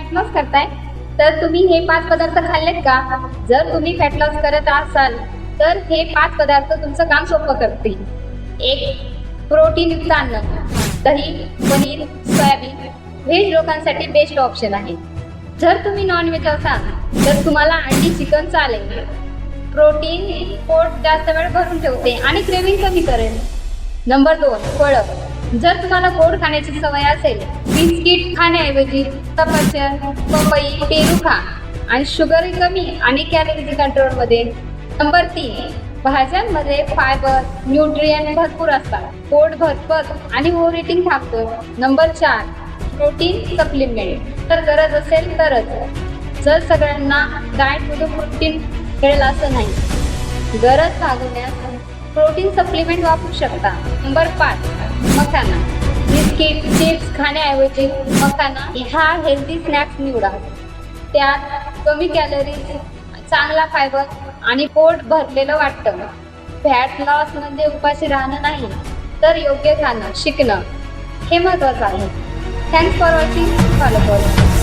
Fat loss करताय तर तुम्ही हे 5 पदार्थ खाल्लेत का? जर तुम्ही फॅट लॉस करत असाल तर हे 5 पदार्थ तुमचं काम सोपं करतील. 1. प्रोटीनयुक्त अन्न, दही, पनीर, सोयाबीन व्हेज लोकांसाठी बेस्ट ऑप्शन आहे. जर तुम्ही नॉन व्हेज असाल तर तुम्हाला अंडी, चिकन चालेल. प्रोटीन पोट जास्त वेळ भरून ठेवते आणि क्रेविंग कमी करेल. नंबर 2. फळं. जर तुम्हाला गोड खाण्याची सवय असेल, बिस्किट खाण्याऐवजी सफरचंद, पपई, पेरू खा आणि शुगर कमी आणि कॅलरीज कंट्रोलमध्ये. नंबर 3. भाज्यांमध्ये फायबर, न्यूट्रिएंट भरपूर असतात. पोट भरपत आणि ओव्हर ईटिंग थांबतो. नंबर 4. Protein supplement. तर गरज असेल तरच. जर सगळ्यांना डाएटमधून प्रोटीन मिळेल असं नाही. गरज भागवण्यास प्रोटीन सप्लिमेंट वापरू शकता. नंबर 5. मखाना. बिस्किट, चिप्स खाण्याऐवजी मखाना हा हेल्दी स्नॅक्स निवडा. त्यात कमी कॅलरीज, चांगला फायबर आणि पोट भरलेलं वाटतं. फॅट लॉस म्हणजे उपाशी राहणं नाही, तर योग्य खाणं शिकणं हे महत्त्वाचं आहे. Thanks for watching. फॉलो करा.